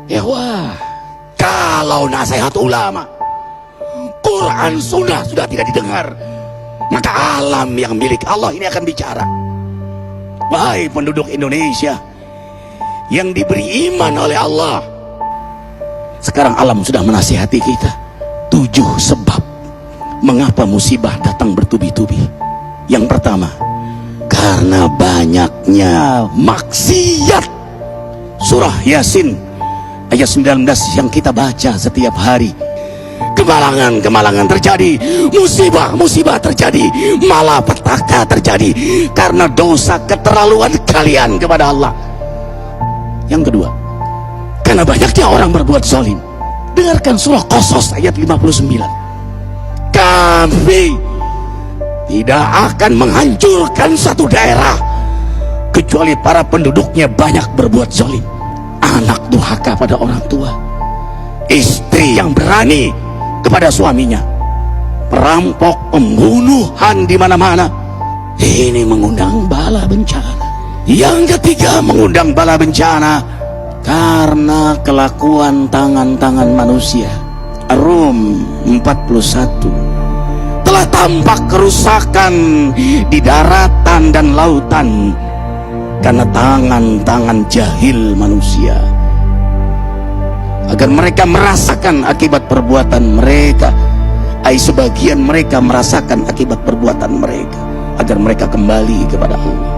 Ya wah, kalau nasihat ulama, Quran sunnah sudah tidak didengar, maka alam yang milik Allah ini akan bicara. Wahai penduduk Indonesia yang diberi iman oleh Allah, sekarang alam sudah menasihati kita 7 sebab mengapa musibah datang bertubi-tubi. Yang pertama, karena banyaknya maksiat. Surah Yasin ayat 19 yang kita baca setiap hari. Kemalangan terjadi, musibah terjadi, malapetaka terjadi karena dosa keterlaluan kalian kepada Allah. Yang kedua, karena banyaknya orang berbuat zalim. Dengarkan surah Qasas ayat 59. Kami tidak akan menghancurkan satu daerah kecuali para penduduknya banyak berbuat zalim. Anak durhaka pada orang tua, istri yang berani kepada suaminya, perampok, pembunuhan di mana-mana. Ini mengundang bala bencana. Yang ketiga, mengundang bala bencana karena kelakuan tangan-tangan manusia. Rum 41. Telah tampak kerusakan di daratan dan lautan karena tangan-tangan jahil manusia, agar mereka merasakan akibat perbuatan mereka. Sebagian mereka merasakan akibat perbuatan mereka, agar mereka kembali kepada Allah.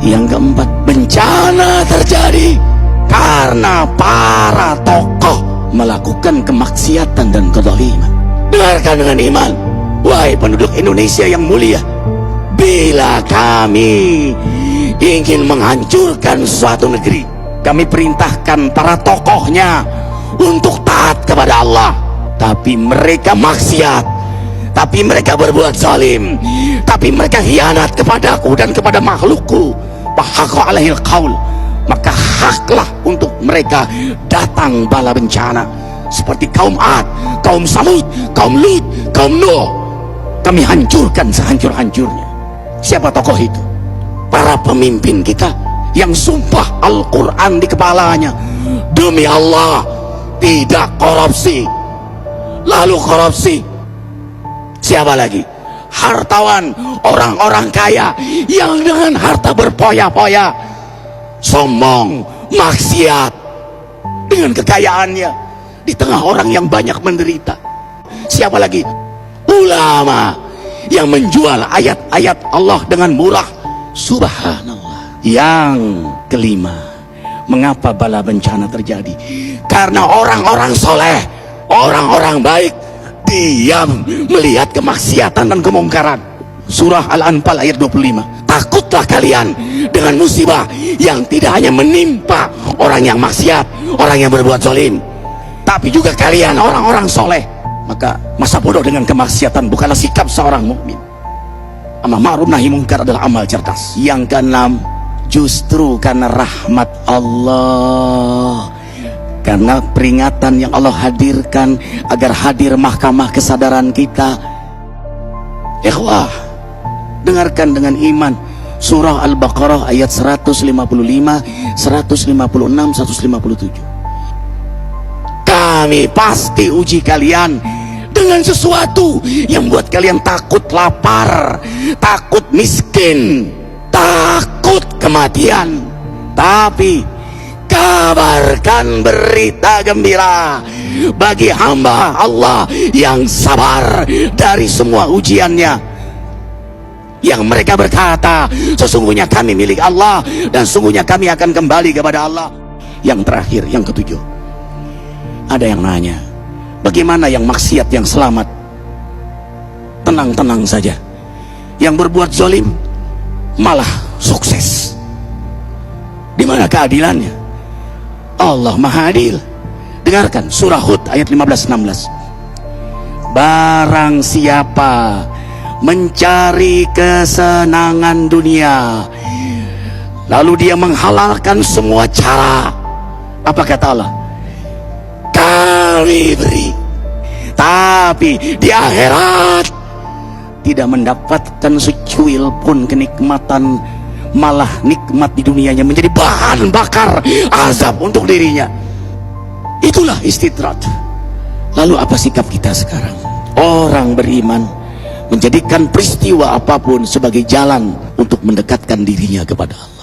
Yang keempat, bencana terjadi karena para tokoh melakukan kemaksiatan dan kezaliman. Dengarkan dengan iman, wahai penduduk Indonesia yang mulia, bila kami ingin menghancurkan suatu negeri, kami perintahkan para tokohnya untuk taat kepada Allah, tapi mereka maksiat, tapi mereka berbuat zalim, tapi mereka khianat kepadaku dan kepada makhlukku. Fahaqa alaihil qaul, maka haklah untuk mereka datang bala bencana seperti kaum Ad, kaum Samud, kaum Lut, kaum Nuh. Kami hancurkan sehancur-hancurnya. Siapa tokoh itu? Para pemimpin kita yang sumpah Al-Quran di kepalanya, demi Allah tidak korupsi. Lalu korupsi. Siapa lagi? Hartawan, orang-orang kaya yang dengan harta berpoya-poya, sombong, maksiat dengan kekayaannya di tengah orang yang banyak menderita. Siapa lagi? Ulama yang menjual ayat-ayat Allah dengan murah. Subhanallah. Yang kelima, mengapa bala bencana terjadi? Karena orang-orang soleh, orang-orang baik diam melihat kemaksiatan dan kemungkaran. Surah Al-Anfal ayat 25. Takutlah kalian dengan musibah yang tidak hanya menimpa orang yang maksiat, orang yang berbuat zalim, tapi juga kalian orang-orang soleh. Maka masa bodoh dengan kemaksiatan bukanlah sikap seorang mukmin. Amar ma'ruf nahi munkar adalah amal cerdas. Yang keenam, justru karena rahmat Allah, karena peringatan yang Allah hadirkan agar hadir mahkamah kesadaran kita. Ikhwah, dengarkan dengan iman surah Al-Baqarah ayat 155, 156, 157. Kami pasti uji kalian dengan sesuatu yang buat kalian takut lapar, takut miskin, takut kematian. Tapi kabarkan berita gembira bagi hamba Allah yang sabar dari semua ujiannya, yang mereka berkata, sesungguhnya kami milik Allah dan sungguhnya kami akan kembali kepada Allah. Yang terakhir, yang ketujuh, ada yang nanya, bagaimana yang maksiat yang selamat? Tenang-tenang saja. Yang berbuat zalim malah sukses. Di mana keadilannya? Allah Maha Adil. Dengarkan surah Hud ayat 15-16. Barang siapa mencari kesenangan dunia, lalu dia menghalalkan semua cara, apa kata Allah? Kami beri, tapi di akhirat tidak mendapatkan secuil pun kenikmatan, malah nikmat di dunianya menjadi bahan bakar azab untuk dirinya. Itulah istidrat. Lalu apa sikap kita sekarang? Orang beriman menjadikan peristiwa apapun sebagai jalan untuk mendekatkan dirinya kepada Allah.